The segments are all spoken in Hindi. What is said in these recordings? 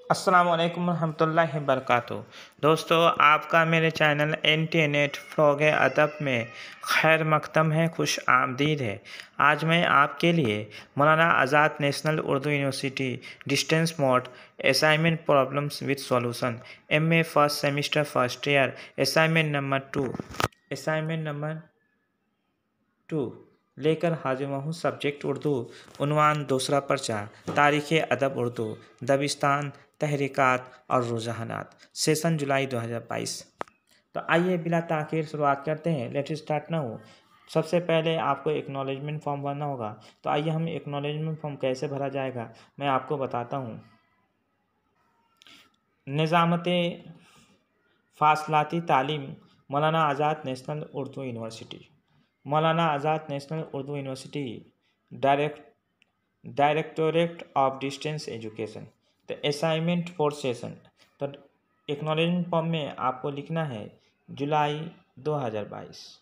अस्सलाम वालेकुम रहमतुल्लाहि वबरकातुहू। दोस्तों, आपका मेरे चैनल इंटरनेट फ़्रोग़ अदब में खैर मक़दम है, खुश आमदीद है। आज मैं आपके लिए Maulana Azad national Urdu university distance mode assignment problems with solution MA first semester first year assignment number 2 लेकर हाजिर हूँ। सब्जेक्ट उर्दू, उन्वान दूसरा पर्चा, तारीख़ अदब उर्दू, दबिस्तान, तहरीकात और रुझानात, सेशन जुलाई 2022। तो आइए बिला ताख़ीर शुरुआत करते हैं। Let start now. सबसे पहले आपको एक्नॉलेजमेंट फॉर्म भरना होगा। तो आइए हम एक्नॉलेजमेंट फॉर्म कैसे भरा जाएगा मैं आपको बताता हूँ। निज़ामत फ़ासलाती तालीम मौलाना Azad national Urdu university, Maulana Azad national Urdu university directorate of distance education. तो असाइनमेंट फॉर सेशन, तो एक्नॉलेजमेंट फॉर्म में आपको लिखना है जुलाई 2022,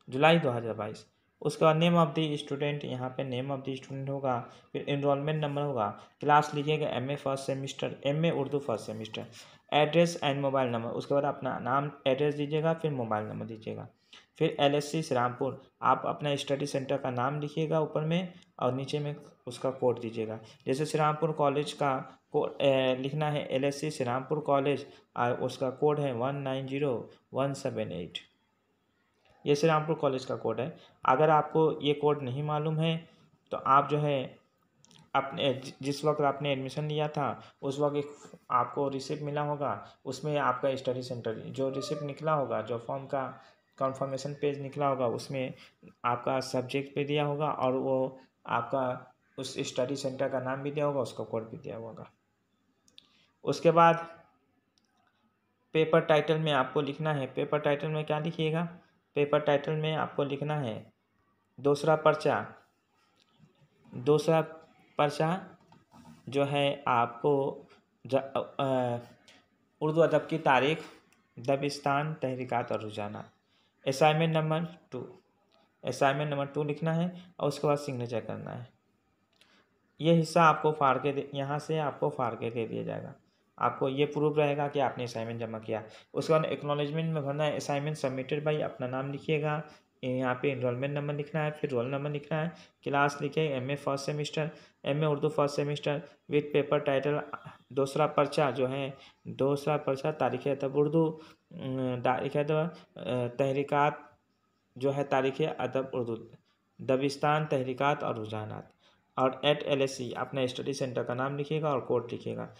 जुलाई 2022। उसके बाद नेम ऑफ द स्टूडेंट, यहाँ पे नेम ऑफ द स्टूडेंट होगा, फिर एनरोलमेंट नंबर होगा, क्लास लिखिएगा MA first semester, MA Urdu first semester, address and mobile number. उसके बाद अपना नाम एड्रेस दीजिएगा, फिर मोबाइल नंबर दीजिएगा। फिर LSC श्रीरामपुर, आप अपना स्टडी सेंटर का नाम लिखिएगा ऊपर में और नीचे में उसका कोड दीजिएगा। जैसे श्रीरामपुर कॉलेज का लिखना है LSC श्रीरामपुर कॉलेज, और उसका कोड है 190178। ये श्रीरामपुर कॉलेज का कोड है। अगर आपको ये कोड नहीं मालूम है तो आप जो है अपने जिस वक्त आपने एडमिशन लिया था उस वक्त एक आपको रिसिप्ट मिला होगा, उसमें आपका स्टडी सेंटर जो रिसिप्ट निकला होगा, जो फॉर्म का कंफर्मेशन पेज निकला होगा, उसमें आपका सब्जेक्ट भी दिया होगा और वो आपका उस स्टडी सेंटर का नाम भी दिया होगा, उसका कोड भी दिया होगा। उसके बाद पेपर टाइटल में आपको लिखना है। पेपर टाइटल में क्या लिखिएगा? पेपर टाइटल में आपको लिखना है दूसरा पर्चा जो है आपको उर्दू अदब की तारीख, दबिस्तान, तहरीकात और रुझानात। असाइनमेंट नंबर 2 लिखना है और उसके बाद सिग्नेचर करना है। ये हिस्सा आपको फाड़ के यहाँ से आपको फाड़ के दे दिया जाएगा। आपको ये प्रूफ रहेगा कि आपने असाइनमेंट जमा किया। उसके बाद एक्नॉलेजमेंट में भरना है असाइनमेंट सबमिटेड बाई, अपना नाम लिखिएगा, यहाँ पे एनरोलमेंट नंबर लिखना है, फिर रोल नंबर लिखना है, क्लास लिखिए MA first semester, MA Urdu first semester with paper title, दूसरा पर्चा जो है तारीख़ अदब उर्दू, तारीख़ अदब तहरीकात जो है तारीख़ अदब उर्दू, दबिस्तान, तहरीकात और रुझानात, और @LSC अपना स्टडी सेंटर का नाम लिखिएगा और कोड लिखिएगा।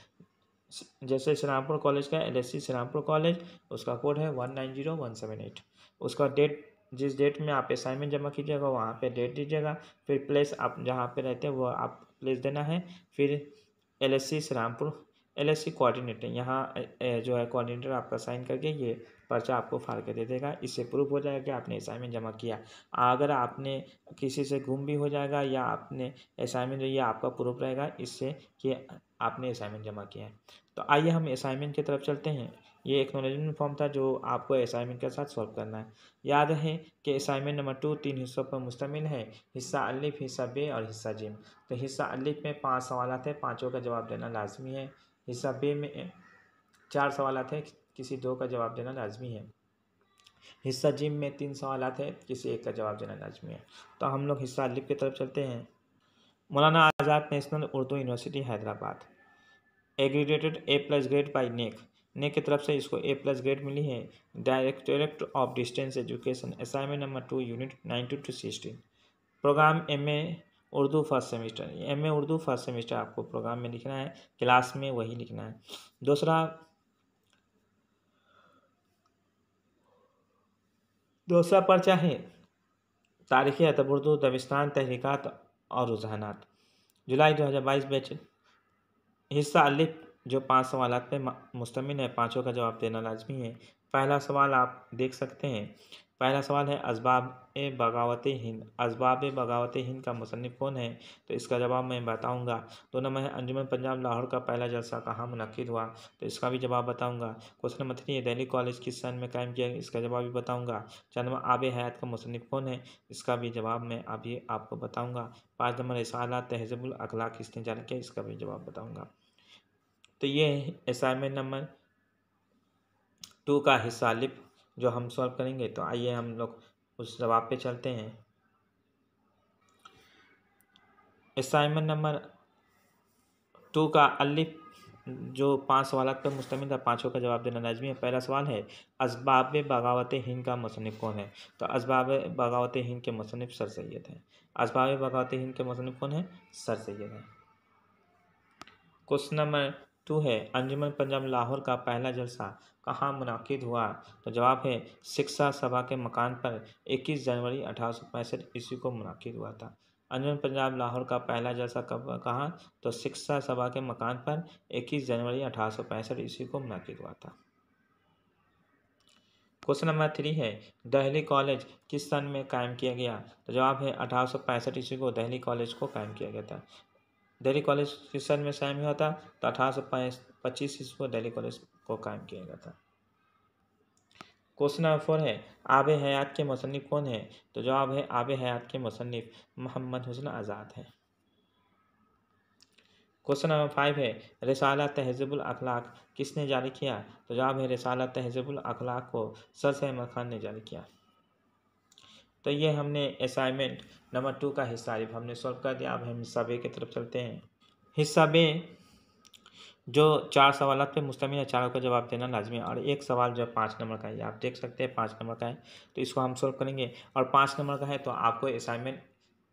जैसे श्रीरामपुर कॉलेज का LSC श्रीरामपुर कॉलेज, उसका कोड है 190178। उसका डेट, जिस डेट में आप असाइनमेंट जमा कीजिएगा वहाँ पे डेट दीजिएगा, फिर प्लेस आप जहाँ पे रहते हैं वो आप प्लेस देना है। फिर LSC श्रीरामपुर LSC कोऑर्डिनेटर, यहाँ जो है कोऑर्डिनेटर आपका साइन करके ये पर्चा आपको फाड़ के दे देगा। इससे प्रूफ हो जाएगा कि आपने असाइनमेंट जमा किया। अगर आपने किसी से गुम भी हो जाएगा या आपने असाइनमेंट, ये आपका प्रूफ रहेगा इससे कि आपने असाइनमेंट जमा किया है। तो आइए हम असाइनमेंट की तरफ चलते हैं। ये एक्नॉलेजमेंट फॉर्म था जो आपको असाइनमेंट के साथ सॉल्व करना है। याद रहे कि असाइनमेंट नंबर 2 3 हिस्सों पर मुश्तमिल है, हिस्सा अलिफ, हिस्सा बे और हिस्सा जिम। तो हिस्सा अलिफ में 5 सवाल थे, पाँचों का जवाब देना लाजमी है। हिस्सा बे में 4 सवाल थे, किसी 2 का जवाब देना लाजमी है। हिस्सा जिम में 3 सवाल थे, किसी 1 का जवाब देना लाजमी है। तो हम लोग हिस्सा अलिफ की तरफ चलते हैं। Maulana Azad national Urdu university Hyderabad, aggregated A+ grade by NAAC की तरफ से इसको A+ ग्रेड मिली है। Directorate of distance education, assignment number 2 unit 9 to 16, programme MA Urdu first semester. MA Urdu first semester आपको प्रोग्राम में लिखना है, क्लास में वही लिखना है। दूसरा पर्चा है तारीख़ अदब उर्दू, दबिस्तान, तहरीकात और रुझानात, जुलाई 2022 बैच। हिस्सा अलिफ जो 5 सवाल पे मुश्तमिल है, पाँचों का जवाब देना लाजमी है। पहला सवाल आप देख सकते हैं। पहला सवाल है असबाब-ए-बगावत-ए-हिंद। असबाब-ए-बगावत-ए-हिंद का मुसन्निफ़ कौन है? तो इसका जवाब मैं बताऊँगा। 2 नंबर है अंजुमन पंजाब लाहौर का पहला जलसा कहाँ मुनक्किद हुआ? तो इसका भी जवाब बताऊँगा। क्वेश्चन नंबर 3 है दिल्ली कॉलेज किस सन में कायम किया गया? इसका जवाब भी बताऊँगा। 4 नंबर आब-ए-हयात का मुसन्निफ़ कौन है? इसका भी जवाब मैं अभी आपको बताऊँगा। 5 नंबर रिसाला तहज़ीबुल अखलाक किसने जारी किया? इसका भी जवाब बताऊँगा। तो ये असाइनमेंट नंबर 2 का हिस्सा लिप जो हम सॉल्व करेंगे। तो आइए हम लोग उस जवाब पे चलते हैं। असाइनमेंट नंबर 2 का अलिफ जो 5 सवालात पर मुश्तमिल था, पाँचों का जवाब देना लाजमी है। पहला सवाल है असबाब बगावत हिंद का मुसन्निफ़ कौन है? तो असबाब बगावत हिंद के मुसन्निफ़ सर सैयद हैं। असबाब बगावत हिंद के मुसन्निफ़ कौन है? सर सैयद हैं। क्वेश्चन नंबर 2 है अंजुमन पंजाब लाहौर का पहला जलसा कहाँ मुनाकिद हुआ? तो जवाब है शिक्षा सभा के मकान पर 21 जनवरी 1865 ईस्वी को मुनाकिद हुआ था। अंजुमन पंजाब लाहौर का पहला जलसा कब कहाँ? तो शिक्षा सभा के मकान पर 21 जनवरी 1865 ईस्वी को मुनाकिद हुआ था। क्वेश्चन नंबर 3 है दिल्ली कॉलेज किस सन में कायम किया गया? तो जवाब है 1865 ईस्वी को दिल्ली कॉलेज को कायम किया गया था। दिल्ली कॉलेज किस सन में कायम हुआ था? तो 1825 ईस्वी को दिल्ली कॉलेज को कायम किया गया था। क्वेश्चन नंबर 4 है आब-ए-हयात के मुसन्निफ़ कौन है? तो जवाब है आब-ए-हयात के मुसन्निफ़ मोहम्मद हुस्न आज़ाद हैं। क्वेश्चन नंबर 5 है रिसाला तहज़ीबुल अखलाक किसने जारी किया? तो जवाब है रिसाला तहज़ीबुल अखलाक को सर सैयद अहमद खान ने जारी किया। तो ये हमने असाइनमेंट नंबर 2 का हिस्सा हमने सॉल्व कर दिया। अब हम हिस्सा बे की तरफ चलते हैं। हिस्सा बे जो 4 सवालात पे मुश्तमिल है, चारों का जवाब देना लाजमी है। और एक सवाल जो 5 नंबर का है, आप देख सकते हैं 5 नंबर का है, तो इसको हम सॉल्व करेंगे। और 5 नंबर का है तो आपको असाइनमेंट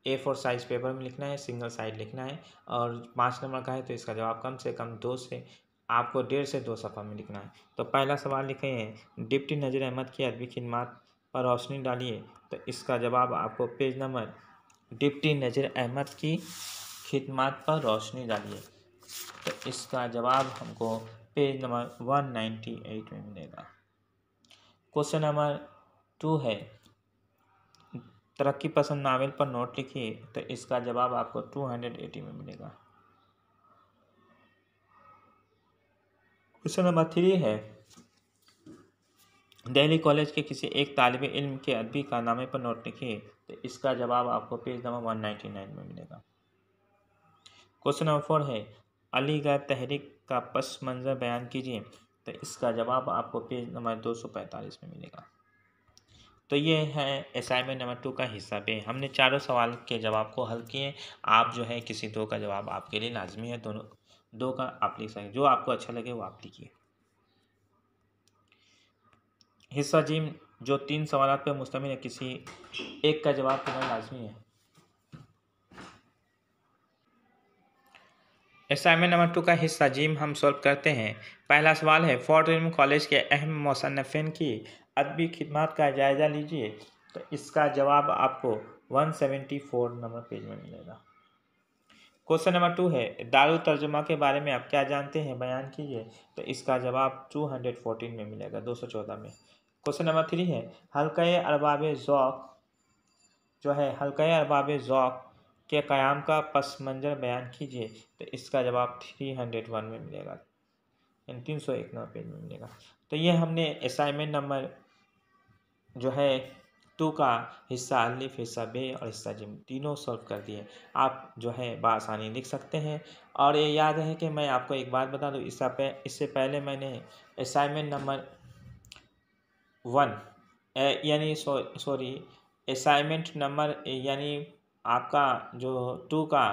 A4 साइज़ पेपर में लिखना है, सिंगल साइड लिखना है। और 5 नंबर का है तो इसका जवाब कम से कम 2 से आपको 1.5 से 2 सफ़ा में लिखना है। तो पहला सवाल लिखे हैं डिप्टी नज़ीर अहमद की अदबी खिदमत पर रोशनी डालिए। तो इसका जवाब आपको पेज नंबर डिप्टी नज़ीर अहमद की खिदमत पर रोशनी डालिए। तो इसका जवाब हमको पेज नंबर 198 में मिलेगा। क्वेश्चन नंबर 2 है तरक्की पसंद नावल पर नोट लिखिए। तो इसका जवाब आपको 280 में मिलेगा। क्वेश्चन नंबर 3 है दिल्ली कॉलेज के किसी एक तालिब इल्म के अदबी कारनामे पर नोट लिखिए। तो इसका जवाब आपको पेज नंबर 199 में मिलेगा। क्वेश्चन नंबर 4 है अलीगढ़ तहरीक का पस मंज़र बयान कीजिए। तो इसका जवाब आपको पेज नंबर 245 में मिलेगा। तो ये है असाइनमेंट नंबर 2 का हिस्सा बे। हमने चारों सवाल के जवाब को हल किए। आप जो है किसी 2 का जवाब आपके लिए लाजमी है, दोनों 2 का आप लिख सकते, जो आपको अच्छा लगे वो आप लिखिए। हिस्सा जिम जो 3 सवालात पर मुश्तमिल है, किसी एक का जवाब देना लाजमी है। असाइनमेंट नंबर 2 का हिस्सा जिम हम सॉल्व करते हैं। पहला सवाल है फोर्ट विलियम कॉलेज के अहम मुसन्निफ़ीन की अदबी खिदमत का जायज़ा लीजिए। तो इसका जवाब आपको 174 नंबर पेज में मिलेगा। क्वेश्चन नंबर 2 है दारुल तर्जुमा के बारे में आप क्या जानते हैं, बयान कीजिए। तो इसका जवाब 214 में मिलेगा, 214 में। क्वेश्चन नंबर 3 है हल्क़ाए अरबाब ज़ौक़ जो है हल्क़ाए अरबाब ज़ौक़ के क़याम का पस मंज़र बयान कीजिए। तो इसका जवाब 301 में मिलेगा, 301 नंबर पेज में मिलेगा। तो ये हमने असाइनमेंट नंबर जो है 2 का हिस्सा अलिफ, हिस्सा बे और हिस्सा जिम तीनों सॉल्व कर दिए। आप जो है बआसानी लिख सकते हैं। और ये याद है कि मैं आपको एक बात बता दूँ, इससे पहले मैंने असाइनमेंट नंबर 1 यानी सॉरी असाइनमेंट नंबर यानी आपका जो 2 का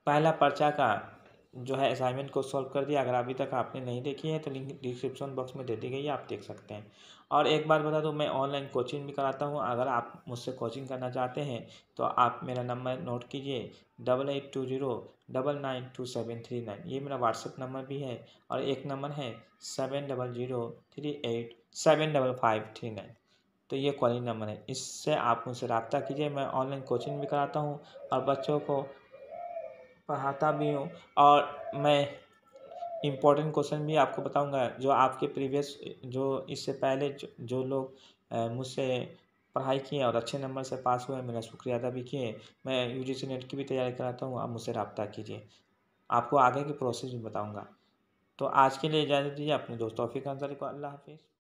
पहला पर्चा का जो है असाइनमेंट को सॉल्व कर दिया। अगर अभी तक आपने नहीं देखी है तो लिंक डिस्क्रिप्शन बॉक्स में दे दी गई है, आप देख सकते हैं। और एक बात बता दूं, मैं ऑनलाइन कोचिंग भी कराता हूं। अगर आप मुझसे कोचिंग करना चाहते हैं तो आप मेरा नंबर नोट कीजिए 8820992739। ये मेरा व्हाट्सएप नंबर भी है। और एक नंबर है 7003875539। तो ये कॉलिंग नंबर है, इससे आप मुझसे रब्ता कीजिए। मैं ऑनलाइन कोचिंग भी कराता हूँ और बच्चों को पढ़ाता भी हूँ। और मैं इम्पोर्टेंट क्वेश्चन भी आपको बताऊंगा जो आपके प्रीवियस जो इससे पहले जो लोग मुझसे पढ़ाई किए और अच्छे नंबर से पास हुए, मेरा शुक्रिया अदा भी किए। मैं यूजीसी नेट की भी तैयारी कराता हूँ, आप मुझसे राब्ता कीजिए, आपको आगे की प्रोसेस भी बताऊँगा। तो आज के लिए इजाज़त दीजिए, अपने दोस्त तौफीक अंसारी को। अल्लाह हाफ़िज़।